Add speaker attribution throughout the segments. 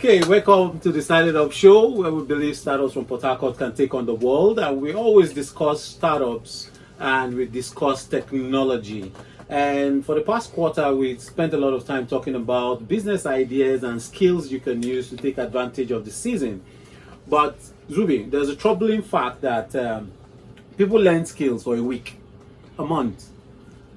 Speaker 1: Okay, welcome to the StartItup show, where we believe startups from Port Harcourt can take on the world, and we always discuss startups and we discuss technology. And for the past quarter, we spent a lot of time talking about business ideas and skills you can use to take advantage of the season. But Zubi, there's a troubling fact that people learn skills for a week, a month.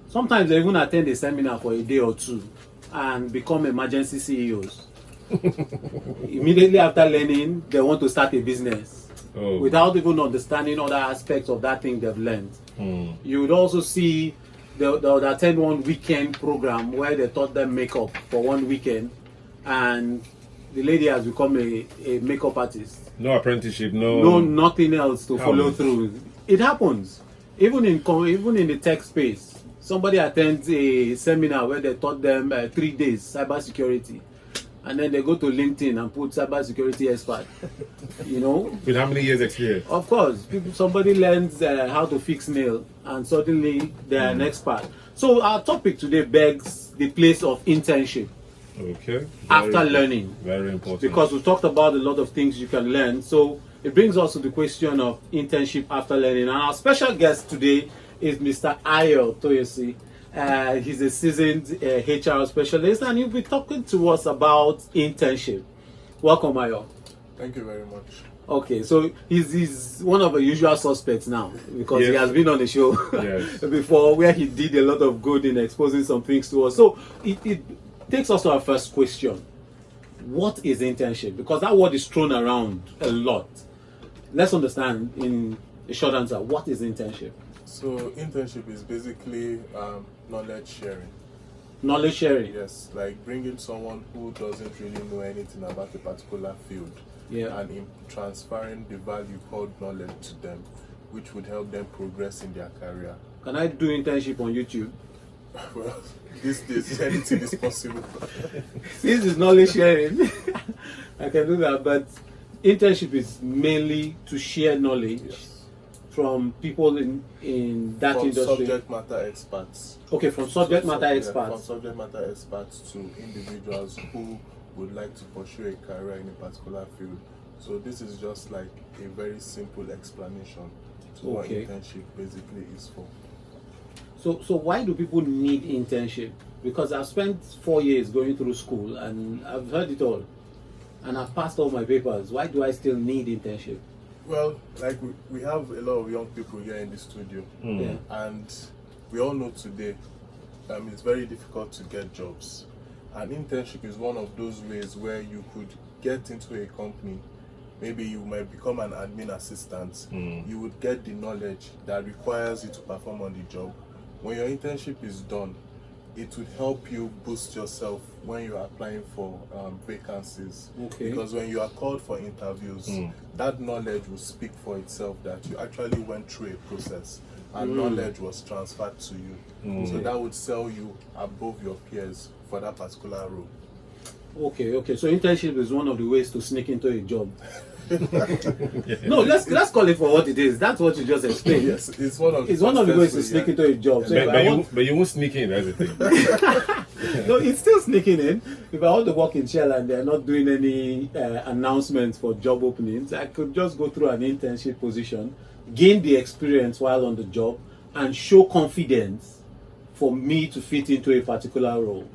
Speaker 1: Sometimes they even attend a seminar for a day or two and become emergency CEOs. Immediately after learning, they want to start a business without even understanding other aspects of that thing they've learned. You would also see they would attend one weekend program where they taught them makeup for one weekend, and the lady has become a makeup artist.
Speaker 2: No apprenticeship, no
Speaker 1: nothing else to follow through. It happens even in the tech space. Somebody attends a seminar where they taught them 3 days cybersecurity, and then they go to LinkedIn and put cybersecurity expert.
Speaker 2: With how many years experience?
Speaker 1: Of course, somebody learns how to fix nail, and suddenly they're an expert. So our topic today begs the place of internship.
Speaker 2: Okay.
Speaker 1: After learning.
Speaker 2: Very important.
Speaker 1: Because we talked about a lot of things you can learn. So it brings us to the question of internship after learning. And our special guest today is Mr. Ayo Toyosi. He's a seasoned HR specialist, and he'll be talking to us about internship. Welcome, Ayo.
Speaker 3: Thank you very much.
Speaker 1: Okay, so he's one of the usual suspects now, because he has been on the show before, where he did a lot of good in exposing some things to us. So it takes us to our first question. What is internship? Because that word is thrown around a lot. Let's understand in a short answer, what is internship?
Speaker 3: So internship is basically knowledge sharing.
Speaker 1: Knowledge sharing?
Speaker 3: Yes, like bringing someone who doesn't really know anything about a particular field and transferring the value called knowledge to them, which would help them progress in their career.
Speaker 1: Can I do internship on YouTube?
Speaker 3: Well, these days anything is possible.
Speaker 1: This is knowledge sharing. I can do that, but internship is mainly to share knowledge from people in that industry.
Speaker 3: Subject matter experts.
Speaker 1: Okay, from subject matter experts.
Speaker 3: From subject matter experts to individuals who would like to pursue a career in a particular field. So this is just like a very simple explanation to what internship basically is for.
Speaker 1: So why do people need internship? Because I've spent 4 years going through school and I've heard it all, and I've passed all my papers. Why do I still need internship?
Speaker 3: Well, like we have a lot of young people here in the studio, and we all know today it's very difficult to get jobs. And internship is one of those ways where you could get into a company. Maybe you might become an admin assistant. You would get the knowledge that requires you to perform on the job. When your internship is done, it would help you boost yourself when you are applying for vacancies. Because when you are called for interviews, that knowledge will speak for itself, that you actually went through a process and knowledge was transferred to you. So that would sell you above your peers for that particular role.
Speaker 1: Okay. So internship is one of the ways to sneak into a job. No, let's call it for what it is. That's what you just explained.
Speaker 3: Yes, it's one of
Speaker 1: the ways to sneak into a job. So
Speaker 2: but you won't sneak in, that's the thing.
Speaker 1: No, it's still sneaking in. If I want to work in Shell and they're not doing any announcements for job openings, I could just go through an internship position, gain the experience while on the job, and show confidence for me to fit into a particular role.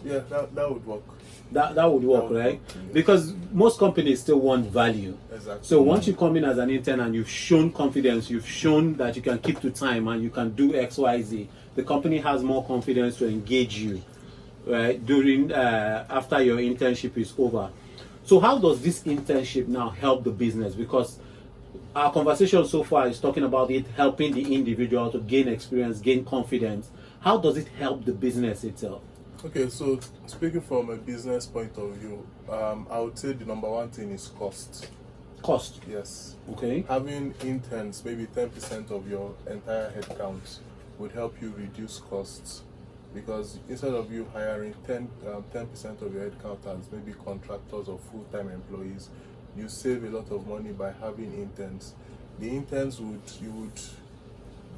Speaker 3: Yeah, that would work.
Speaker 1: That would work, right? Because most companies still want value.
Speaker 3: Exactly.
Speaker 1: So once you come in as an intern and you've shown confidence, you've shown that you can keep to time and you can do X, Y, Z, the company has more confidence to engage you, right? During after your internship is over. So how does this internship now help the business? Because our conversation so far is talking about it helping the individual to gain experience, gain confidence. How does it help the business itself?
Speaker 3: Okay, so speaking from a business point of view, I would say the number one thing is cost.
Speaker 1: Cost?
Speaker 3: Yes.
Speaker 1: Okay.
Speaker 3: Having interns, maybe 10% of your entire headcount, would help you reduce costs, because instead of you hiring 10% of your headcount as maybe contractors or full-time employees, you save a lot of money by having interns. The interns you would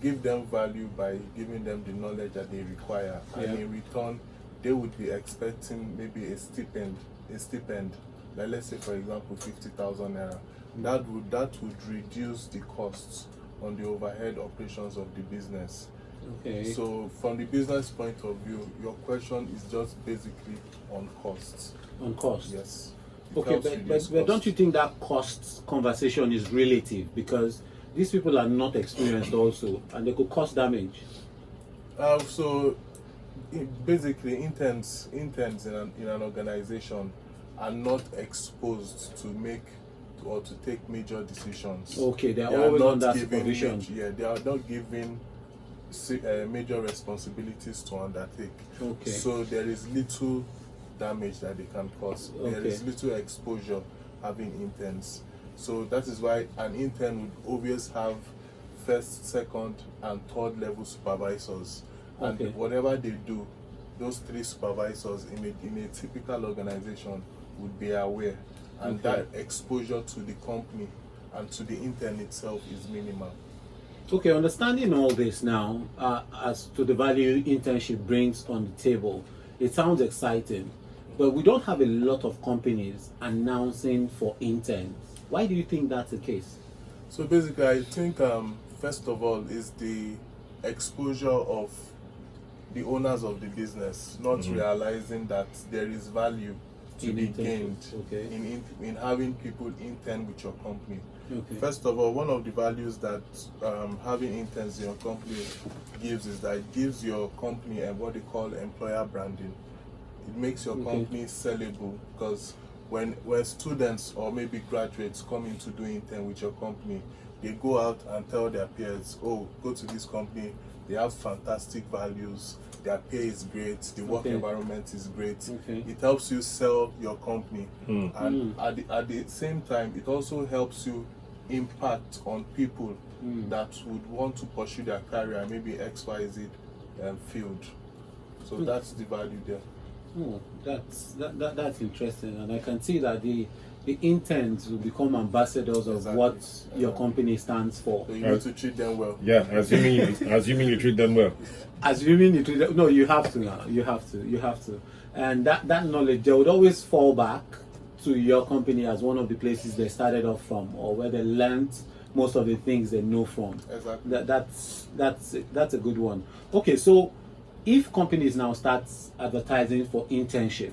Speaker 3: give them value by giving them the knowledge that they require, and in return they would be expecting maybe a stipend like let's say for example 50,000 naira, that would reduce the costs on the overhead operations of the business.
Speaker 1: Okay.
Speaker 3: So from the business point of view, your question is just basically on costs.
Speaker 1: On cost.
Speaker 3: Yes. It
Speaker 1: Okay,
Speaker 3: helps
Speaker 1: but
Speaker 3: reduce
Speaker 1: don't
Speaker 3: costs.
Speaker 1: you think that cost conversation is relative, because these people are not experienced also, and they could cause damage?
Speaker 3: So basically interns in an organization are not exposed to make or to take major decisions.
Speaker 1: Okay, they
Speaker 3: They
Speaker 1: are
Speaker 3: are
Speaker 1: always
Speaker 3: not
Speaker 1: under
Speaker 3: given
Speaker 1: supervision.
Speaker 3: they are not given major responsibilities to undertake.
Speaker 1: Okay.
Speaker 3: So there is little damage that they can cause. There
Speaker 1: Okay.
Speaker 3: is little exposure having interns. So that is why an intern would always have first, second, and third level supervisors. And
Speaker 1: Okay.
Speaker 3: whatever they do, those three supervisors in a typical organization would be aware. And
Speaker 1: Okay.
Speaker 3: that exposure to the company and to the intern itself is minimal.
Speaker 1: Okay, understanding all this now, as to the value internship brings on the table, it sounds exciting, but we don't have a lot of companies announcing for interns. Why do you think that's the case?
Speaker 3: So basically, I think first of all is the exposure of the owners of the business not realizing that there is value to
Speaker 1: In
Speaker 3: be
Speaker 1: internship,
Speaker 3: gained
Speaker 1: okay.
Speaker 3: in having people intern with your company.
Speaker 1: Okay.
Speaker 3: First of all, one of the values that having interns in your company gives is that it gives your company what they call employer branding. It makes your
Speaker 1: Okay.
Speaker 3: company sellable, because when students or maybe graduates come in to do intern with your company, they go out and tell their peers, oh, go to this company, they have fantastic values, their pay is great, the work
Speaker 1: Okay.
Speaker 3: environment is great.
Speaker 1: Okay.
Speaker 3: It helps you sell your company. And at the same time, it also helps you impact on people that would want to pursue their career, maybe XYZ field. So that's the value there.
Speaker 1: Oh, that's interesting, and I can see that the interns will become ambassadors of
Speaker 3: Exactly.
Speaker 1: what your company stands for.
Speaker 3: So you need to treat them well.
Speaker 2: Yeah, assuming you treat them well.
Speaker 1: Assuming you treat them, no, you have to now. You have to, and that knowledge, they would always fall back to your company as one of the places they started off from, or where they learned most of the things they know from.
Speaker 3: Exactly.
Speaker 1: That's a good one. Okay, so if companies now start advertising for internship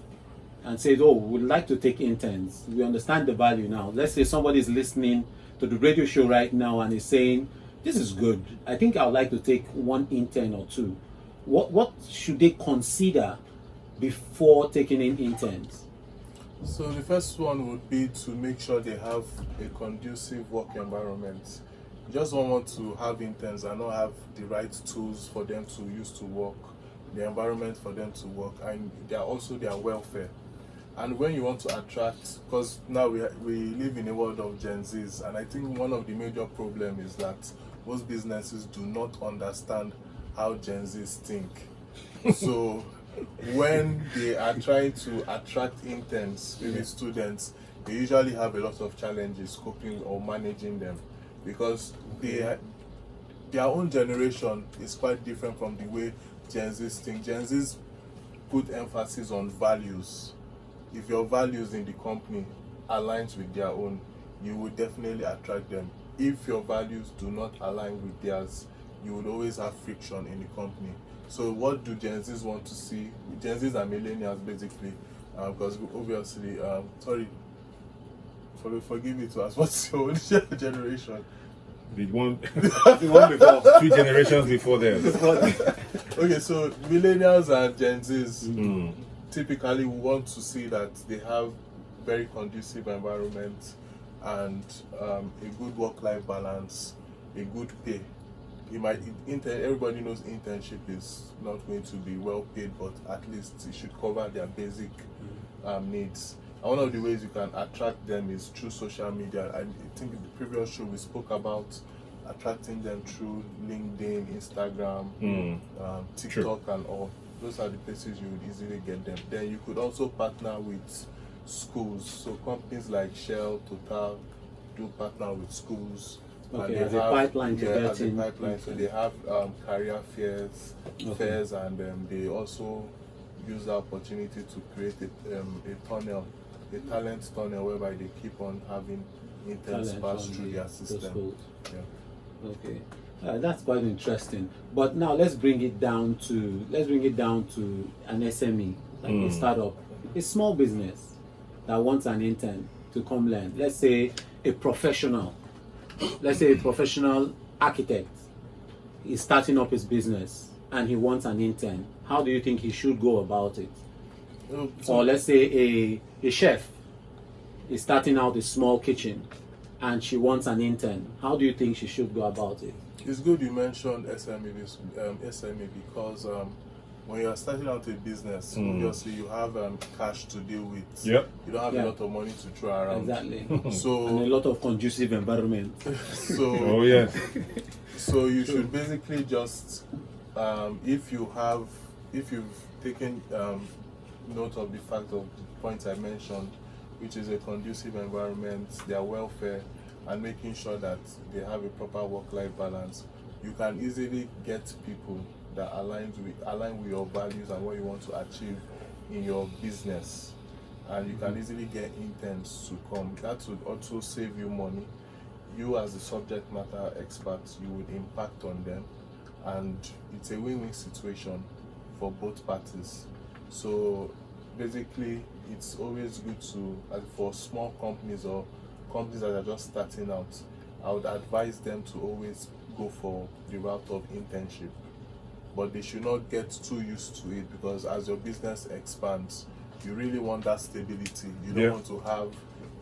Speaker 1: and says, oh, we'd like to take interns, we understand the value now. Let's say somebody is listening to the radio show right now and is saying, this is good, I think I would like to take one intern or two. What should they consider before taking in interns?
Speaker 3: So the first one would be to make sure they have a conducive work environment. You just don't want to have interns and not have the right tools for them to use to work, the environment for them to work, and also their welfare. And when you want to attract, because now we live in a world of Gen Zs, and I think one of the major problems is that most businesses do not understand how Gen Zs think. So when they are trying to attract interns, maybe students, they usually have a lot of challenges coping or managing them, because their own generation is quite different from the way Gen Zs think. Gen Zs put emphasis on values. If your values in the company aligns with their own, you will definitely attract them. If your values do not align with theirs, you would always have friction in the company. So what do Gen Zs want to see? Gen Zs are millennials basically, because obviously, forgive me to ask, what's your own generation?
Speaker 2: The one before 2 generations before them.
Speaker 3: Okay, so millennials and Gen Zs typically want to see that they have very conducive environment and a good work-life balance, a good pay. Everybody knows internship is not going to be well paid, but at least it should cover their basic needs. And one of the ways you can attract them is through social media. I think in the previous show we spoke about attracting them through LinkedIn, Instagram, TikTok, and all. Those are the places you would easily get them. Then you could also partner with schools. So companies like Shell, Total do partner with schools.
Speaker 1: Okay,
Speaker 3: and
Speaker 1: as a pipeline to get
Speaker 3: as a
Speaker 1: in.
Speaker 3: pipeline. So they have career fairs, and they also use the opportunity to create a tunnel a talent tunnel whereby they keep on having interns pass through their system. Yeah.
Speaker 1: Okay, that's quite interesting. But now let's bring it down to an SME, like a startup, a small business that wants an intern to come learn. Let's say a professional architect is starting up his business and he wants an intern. How do you think he should go about it? Or let's say a chef is starting out a small kitchen and she wants an intern. How do you think she should go about it?
Speaker 3: It's good you mentioned SME, because when you are starting out a business, obviously you have cash to deal with.
Speaker 2: Yep.
Speaker 3: You don't have a lot of money to throw around.
Speaker 1: Exactly.
Speaker 3: So
Speaker 1: and a lot of conducive environment.
Speaker 3: So
Speaker 2: Oh yeah.
Speaker 3: So you should basically just if you've taken note of the fact of the points I mentioned, which is a conducive environment, their welfare, and making sure that they have a proper work-life balance, you can easily get people that align with your values and what you want to achieve in your business. And you can easily get interns to come. That would also save you money. You as the subject matter expert, you would impact on them, and it's a win-win situation for both parties. So basically, it's always good to, for small companies or companies that are just starting out, I would advise them to always go for the route of internship. But they should not get too used to it, because as your business expands, you really want that stability. You don't want to have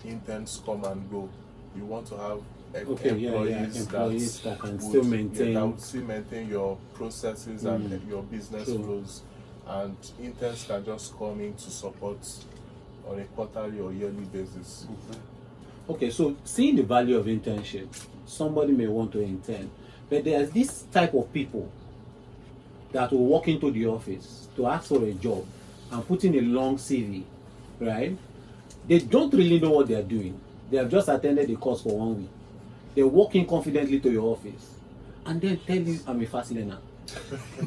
Speaker 3: interns come and go. You want to have employees
Speaker 1: that can still maintain.
Speaker 3: That would still maintain your processes and your business flows. And interns can just come in to support on a quarterly or yearly basis.
Speaker 1: Okay, so seeing the value of internship, somebody may want to intern, but there's this type of people that will walk into the office to ask for a job and put in a long CV, right? They don't really know what they are doing. They have just attended the course for 1 week. They walk in confidently to your office and then tell you, I'm a fast learner.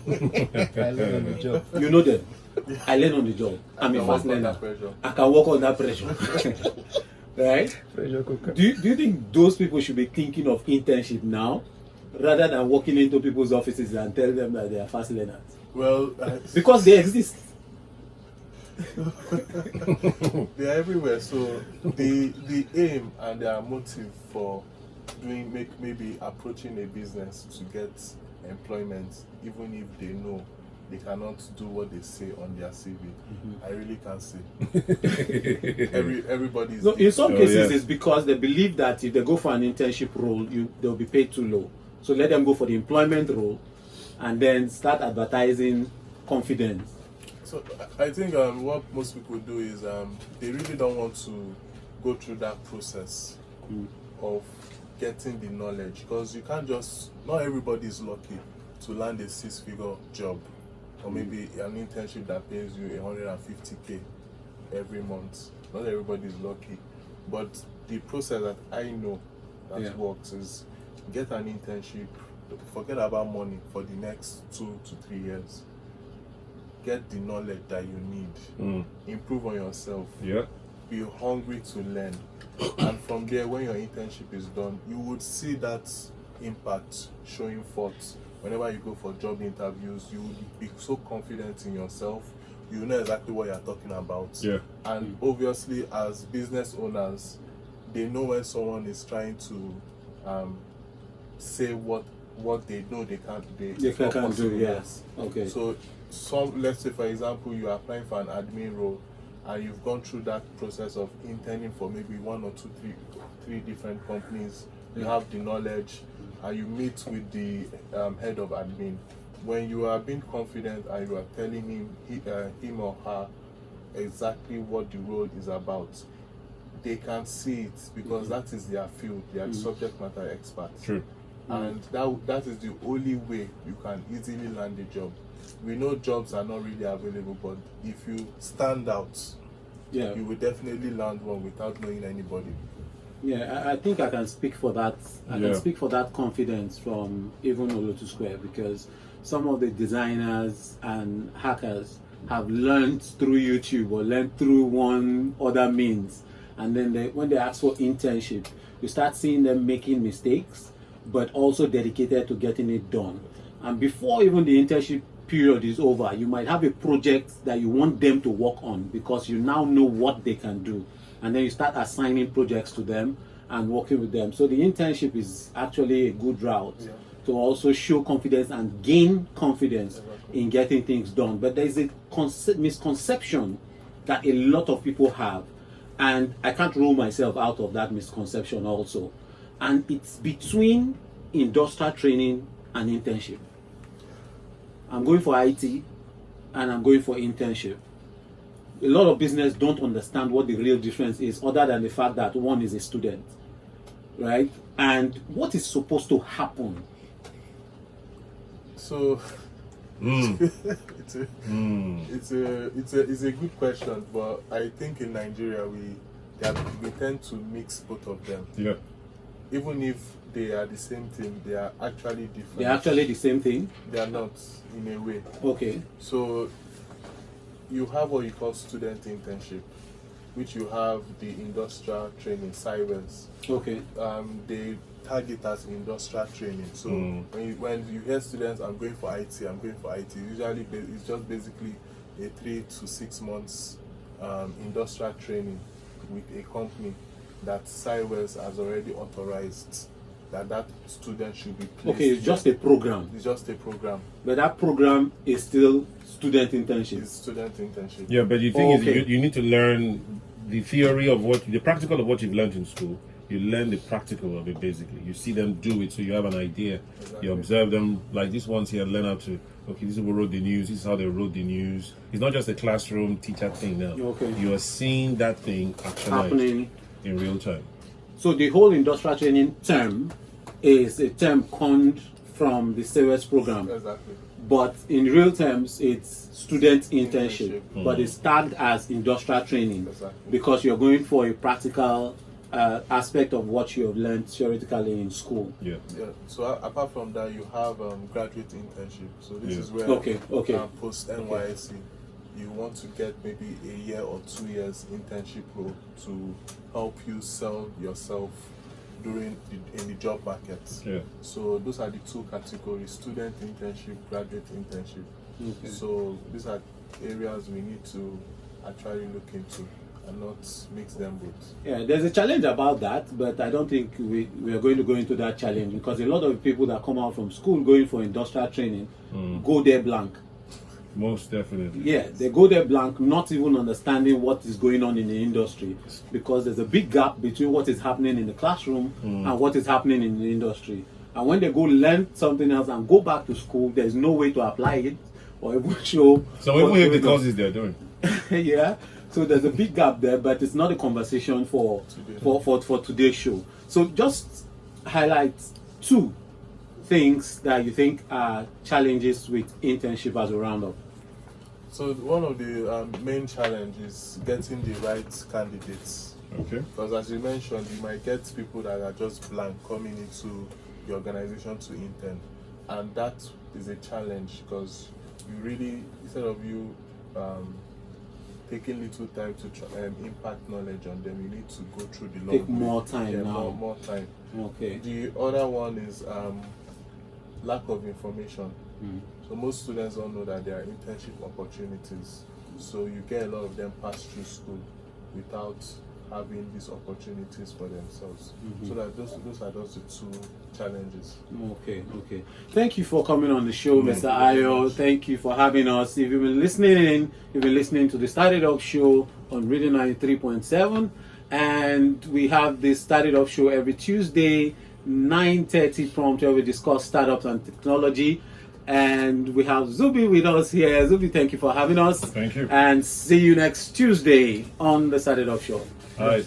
Speaker 4: I learn on the job.
Speaker 1: You know them. I learn on the job. I'm a fast learner. I can work on that pressure. Right?
Speaker 4: Pressure cooker.
Speaker 1: Do you think those people should be thinking of internship now rather than walking into people's offices and tell them that they are fast learners?
Speaker 3: Well,
Speaker 1: because they exist.
Speaker 3: They are everywhere. So the aim and their motive for maybe approaching a business to get employment, even if they know they cannot do what they say on their CV, I really can't say. Everybody's.
Speaker 1: No, in some cases, it's because they believe that if they go for an internship role, they'll be paid too low. So let them go for the employment role, and then start advertising confidence.
Speaker 3: So I think what most people do is they really don't want to go through that process of getting the knowledge, because you can't just, not everybody is lucky to land a 6-figure job or maybe an internship that pays you 150K every month. Not everybody is lucky, but the process that I know that works is get an internship, forget about money for the next 2 to 3 years. Get the knowledge that you need, improve on yourself, be hungry to learn, and from there, when your internship is done, you would see that impact showing forth. Whenever you go for job interviews, you would be so confident in yourself, you know exactly what you're talking about. And obviously, as business owners, they know when someone is trying to say what they know they can't do.
Speaker 1: Yes. Okay.
Speaker 3: So let's say for example you are applying for an admin role and you've gone through that process of interning for maybe 1 or 2, 3 different companies. You have the knowledge and you meet with the head of admin. When you are being confident and you are telling him or her exactly what the role is about, they can see it, because that is their field. They are the subject matter experts.
Speaker 2: True.
Speaker 3: And that is the only way you can easily land a job. We know jobs are not really available, but if you stand out, you will definitely land one without knowing anybody.
Speaker 1: Yeah, I think I can speak for that. I can speak for that confidence from even Olotu Square, because some of the designers and hackers have learned through YouTube or learned through one other means, and then when they ask for internship, you start seeing them making mistakes, but also dedicated to getting it done. And before even the internship period is over, you might have a project that you want them to work on because you now know what they can do, and then you start assigning projects to them and working with them. So the internship is actually a good route to also show confidence and gain confidence in getting things done. But there is a misconception that a lot of people have, and I can't rule myself out of that misconception also. And it's between industrial training and internship. I'm going for IT and I'm going for internship. A lot of business don't understand what the real difference is, other than the fact that one is a student, right? And what is supposed to happen?
Speaker 3: So it's a good question, but I think in Nigeria we tend to mix both of them.
Speaker 2: Yeah.
Speaker 3: Even if they are the same thing, they are actually different.
Speaker 1: They're actually the same thing?
Speaker 3: They are not, in a way.
Speaker 1: Okay.
Speaker 3: So you have what you call student internship, which you have the industrial training, SIWES.
Speaker 1: Okay.
Speaker 3: They target as industrial training. So when you hear students, I'm going for IT, usually it's just basically a 3 to 6 months industrial training with a company that SIWES has already authorized that student should be placed.
Speaker 1: Okay, it's just a program.
Speaker 3: It's just a program.
Speaker 1: But that program is still student internship.
Speaker 3: It's student internship.
Speaker 2: Yeah, but the thing is, you need to learn the theory of the practical of what you've learned in school. You learn the practical of it, basically. You see them do it, so you have an idea.
Speaker 3: Exactly.
Speaker 2: You observe them, like this ones here, learn how to, okay, this is who wrote the news, this is how they wrote the news. It's not just a classroom teacher thing now.
Speaker 1: Okay.
Speaker 2: You are seeing that thing
Speaker 1: happening
Speaker 2: in real time.
Speaker 1: So the whole industrial training term is a term coined from the SIWES program.
Speaker 3: Exactly.
Speaker 1: But in real terms, it's student internship. But it's tagged as industrial training because you're going for a practical aspect of what you have learned theoretically in school.
Speaker 3: Yeah. So apart from that, you have graduate internship. So this is where post NYSC, you want to get maybe a year or 2 years internship role to help you sell yourself in the job market. Yeah. So those are the two categories: student internship, graduate internship. Okay. So these are areas we need to actually look into and not mix them both. Yeah,
Speaker 1: there's a challenge about that, but I don't think we are going to go into that challenge because a lot of people that come out from school going for industrial training go there blank.
Speaker 2: Most definitely.
Speaker 1: Yeah, they go there blank, not even understanding what is going on in the industry, because there's a big gap between what is happening in the classroom and what is happening in the industry. And when they go learn something else and go back to school, there's no way to apply it or even show.
Speaker 2: So even if the courses they're doing.
Speaker 1: Yeah. So there's a big gap there, but it's not a conversation for today's show. So just highlight 2 things that you think are challenges with internship as a roundup.
Speaker 3: So one of the main challenges is getting the right candidates.
Speaker 2: Okay.
Speaker 3: Because as you mentioned, you might get people that are just blank coming into the organization to intern, and that is a challenge because you really, instead of you taking little time to impact knowledge on them, you need to go through the long
Speaker 1: Take more time now.
Speaker 3: More time.
Speaker 1: Okay.
Speaker 3: The other one is lack of information. So most students don't know that there are internship opportunities. So you get a lot of them pass through school without having these opportunities for themselves. So that those are just the 2 challenges.
Speaker 1: Okay. Thank you for coming on the show, Mr. Ayo. Thank you for having us. If you've been listening to the STARTITUP show on Radio 93.7, and we have this STARTITUP show every Tuesday, 9:30 prompt, where we discuss startups and technology. And we have Zubi with us here. Zubi, thank you for having us.
Speaker 2: Thank you.
Speaker 1: And see you next Tuesday on the STARTITUP show.
Speaker 2: All right.